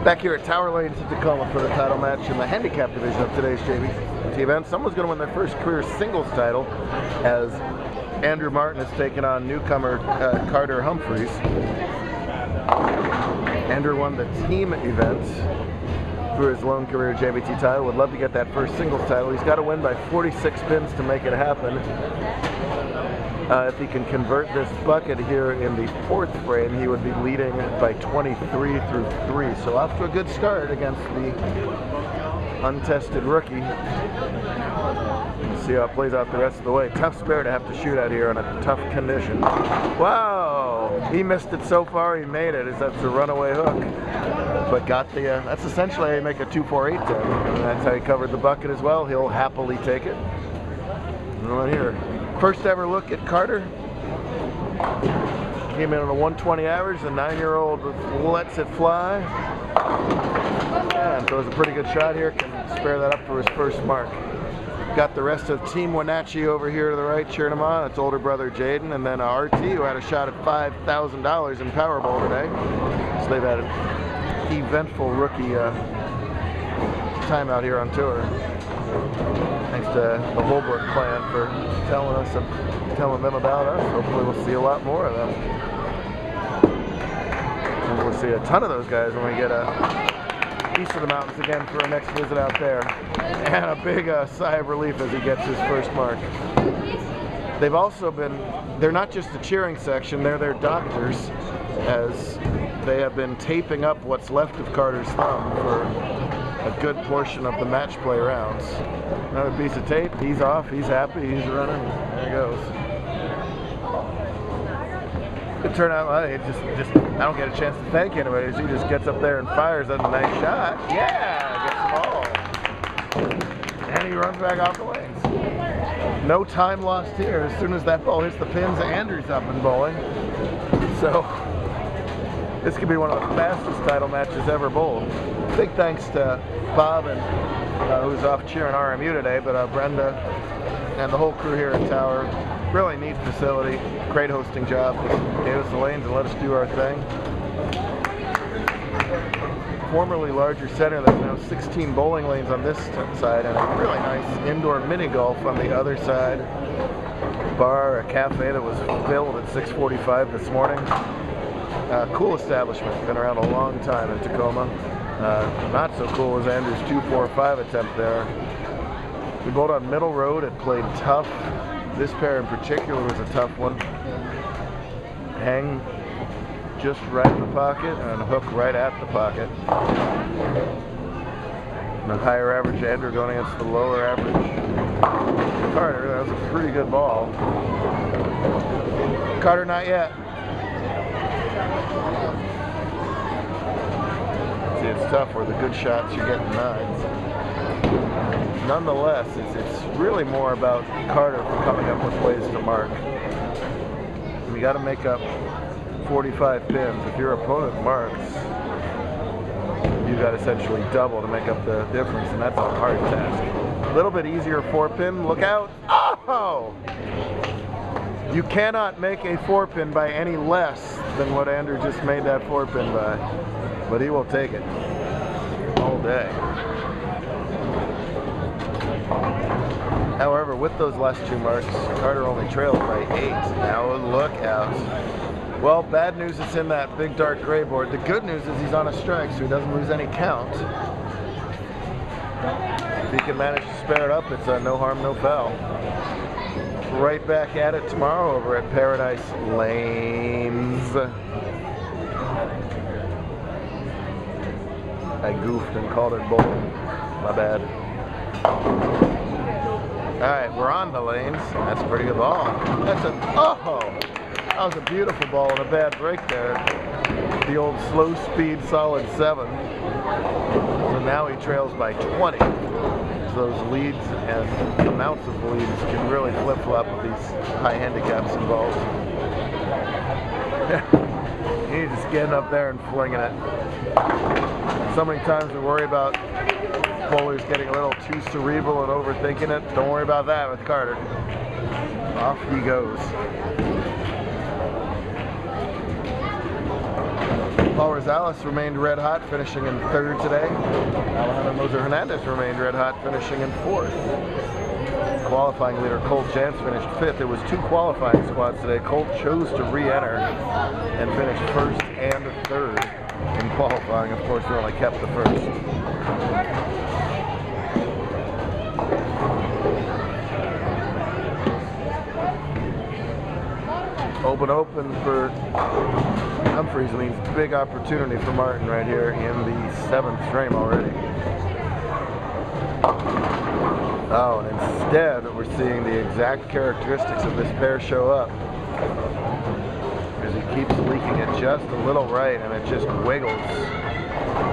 Back here at Tower Lanes in Tacoma for the title match in the handicap division of today's JBT event. Someone's going to win their first career singles title as Andrew Martin is taking on newcomer Carter Humphreys. Andrew won the team event for his lone career JBT title. Would love to get that first singles title. He's got to win by 46 pins to make it happen. If he can convert this bucket here in the fourth frame, he would be leading by 23 through 3. So off to a good start against the untested rookie. See how it plays out the rest of the way. Tough spare to have to shoot out here on a tough condition. Wow! He missed it so far, he made it. That's a runaway hook. But got the, that's essentially how you make a 2-4-8 10. And that's how he covered the bucket as well. He'll happily take it. Right here. First ever look at Carter. Came in on a 120 average. The 9-year-old lets it fly. And throws a pretty good shot here. Can spare that up for his first mark. Got the rest of Team Wenatchee over here to the right cheering him on. It's older brother Jaden. And then RT, who had a shot at $5,000 in Powerball today. So they've had an eventful rookie time out here on tour. Thanks to the Holbrook clan for telling them about us. Hopefully we'll see a lot more of them. And we'll see a ton of those guys when we get east of the mountains again for our next visit out there. And a big sigh of relief as he gets his first mark. They've also been, they're not just the cheering section, they're their doctors, as they have been taping up what's left of Carter's thumb for a good portion of the match play rounds. Another piece of tape, he's off, he's happy, he's running, there he goes. Good turnout, well, it just I don't get a chance to thank anybody, he just gets up there and fires a nice shot. Yeah, gets them all. And he runs back off the lanes. No time lost here. As soon as that ball hits the pins, Andrew's up and bowling. So, this could be one of the fastest title matches ever bowled. Big thanks to Bob, and who's off cheering RMU today, but Brenda and the whole crew here at Tower. Really neat facility, great hosting job. Gave us the lanes and let us do our thing. Formerly larger center, there's now 16 bowling lanes on this side and a really nice indoor mini golf on the other side. Bar, a cafe that was filled at 6:45 this morning. Cool establishment, been around a long time in Tacoma. Not so cool as Andrew's 2-4-5 attempt there. We bowled on Middle Road, it played tough. This pair in particular was a tough one. Hang just right in the pocket and hook right at the pocket. The higher average Andrew going against the lower average Carter. That was a pretty good ball. Carter, not yet. See, it's tough where the good shots you're getting 9s. Nonetheless, it's really more about Carter coming up with ways to mark. You got to make up 45 pins. If your opponent marks, you got essentially double to make up the difference, and that's a hard task. A little bit easier 4-pin. Look out! Oh! You cannot make a 4-pin by any less than what Andrew just made that 4-pin by, but he will take it all day. However, with those last 2 marks, Carter only trails by 8. Now look out. Well, bad news is in that big dark gray board. The good news is he's on a strike, so he doesn't lose any count. If he can manage to spare it up, it's no harm, no foul. Right back at it tomorrow over at Paradise Lanes. I goofed and called it bowling. My bad. Alright, we're on the lanes. That's a pretty good ball. That's a, oh! That was a beautiful ball and a bad break there. The old slow speed solid 7. So now he trails by 20. So those leads and amounts of leads can really flip-flop with these high handicaps involved. He's just getting up there and flinging it. So many times we worry about bowlers getting a little too cerebral and overthinking it. Don't worry about that with Carter. Off he goes. Paul Rosales remained red hot, finishing in 3rd today. Alejandro Moser Hernandez remained red hot, finishing in 4th. Qualifying leader Colt Chance finished 5th. There was 2 qualifying squads today. Colt chose to re-enter and finished 1st and 3rd in qualifying. Of course, we only kept the 1st. Open for Humphreys means big opportunity for Martin right here in the 7th frame already. Oh, and instead we're seeing the exact characteristics of this pair show up. As he keeps leaking it just a little right and it just wiggles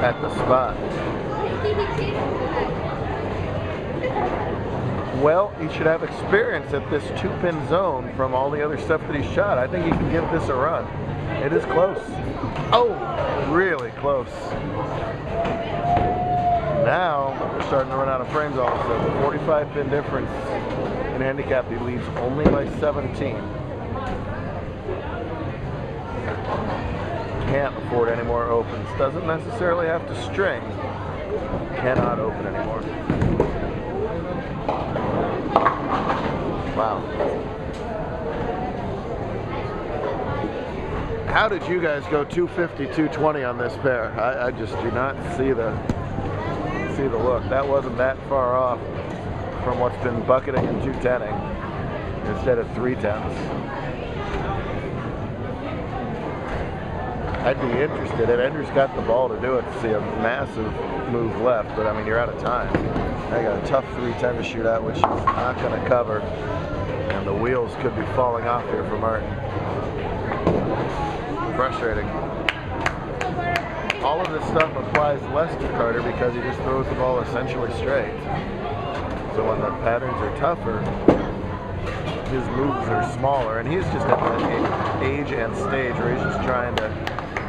at the spot. Well, he should have experience at this 2-pin zone from all the other stuff that he's shot. I think he can give this a run. It is close. Oh, really close. Now, we're starting to run out of frames all of a sudden. 45-pin difference in handicap. He leads only by 17. Can't afford any more opens. Doesn't necessarily have to string. Cannot open anymore. Wow. How did you guys go 250, 220 on this pair? I just do not see the look. That wasn't that far off from what's been bucketing and 210ing instead of 310s. I'd be interested, and Andrew's got the ball to do it, to see a massive move left, but I mean, you're out of time. I got a tough 310 to shoot at, which he's not going to cover, and the wheels could be falling off here for Martin. Frustrating. All of this stuff applies less to Carter because he just throws the ball essentially straight. So when the patterns are tougher, his moves are smaller, and he's just at that age and stage where he's just trying to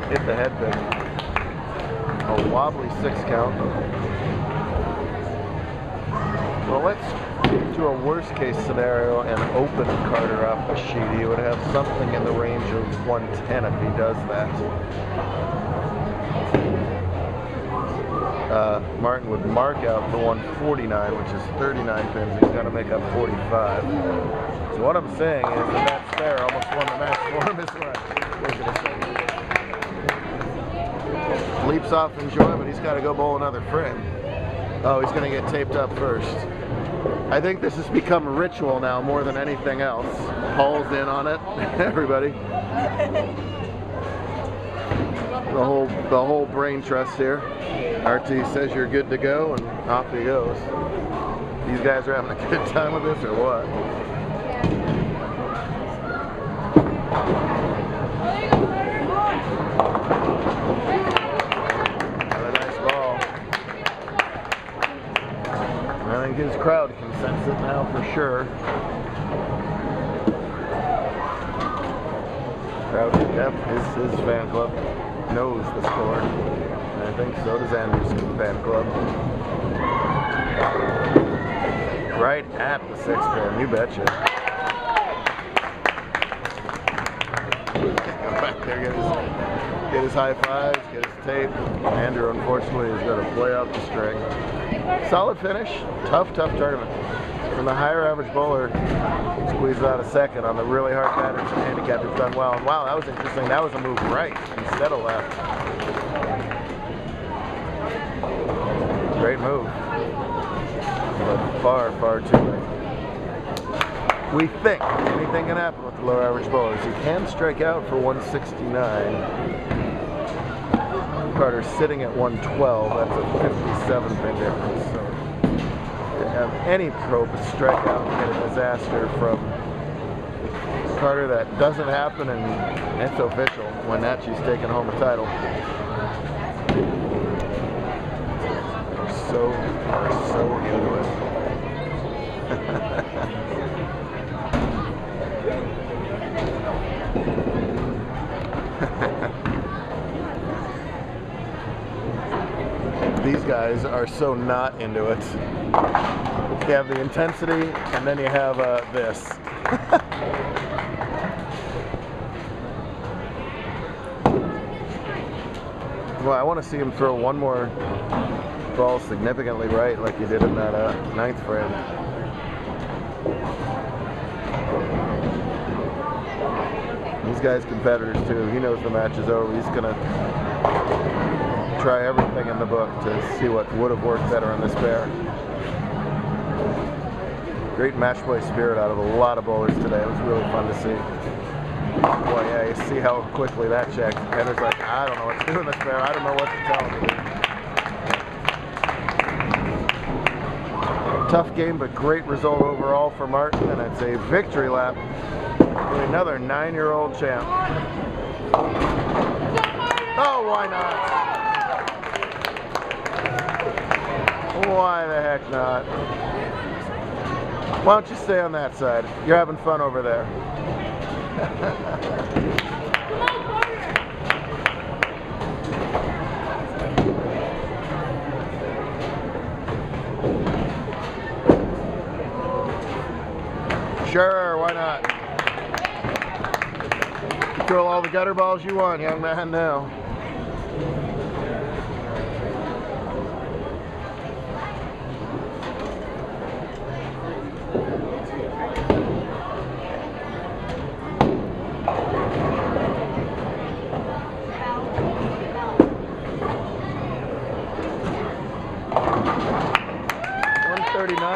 hit the head pin. A wobbly 6 count. Well, let's do a worst case scenario and open Carter up a sheet. He would have something in the range of 110 if he does that. Martin would mark out for 149, which is 39 pins. He's got to make up 45. So what I'm saying is that spare almost won the match for him. Leaps off in joy, but he's got to go bowl another frame. Oh, he's going to get taped up first. I think this has become a ritual now more than anything else. Paul's in on it. Everybody. The whole brain trust here. RT says you're good to go, and off he goes. These guys are having a good time with this, or what? Another nice ball. I think his crowd can sense it now for sure. Crowd, yep, his fan club knows the score. And I think so does Andrew's fan club. Right at the 6 pin, you betcha. Go back there, get his high fives, get his tape. Andrew, unfortunately, is going to play off the string. Solid finish, tough tournament. From the higher average bowler, squeezed out a second on the really hard patterns and handicap. He's done well. And wow, that was interesting. That was a move right instead of left. Great move. But far too late. We think anything can happen with the lower average bowlers. He can strike out for 169. Carter's sitting at 112. That's a 57 pin difference. So to have any probe strike out and get a disaster from Carter, that doesn't happen, and it's official when Nachi's taking home the title. Are so into it. These guys are so not into it. You have the intensity, and then you have this. Well, I want to see him throw one more ball significantly right like he did in that 9th frame. These guys competitors too. He knows the match is over. He's gonna try everything in the book to see what would have worked better on this pair. Great match play spirit out of a lot of bowlers today. It was really fun to see. Boy, yeah, you see how quickly that checked. Penner's like, I don't know what to do in this pair. I don't know what to tell him to do. Tough game, but great result overall for Martin, and it's a victory lap for another 9-year-old champ. Oh, why not? Why the heck not? Why don't you stay on that side? You're having fun over there. Sure, why not? You throw all the gutter balls you want, young man, now.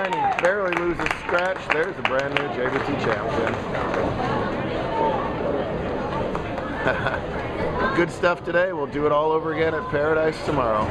He barely loses scratch. There's a brand new JBT champion. Good stuff today. We'll do it all over again at Paradise tomorrow.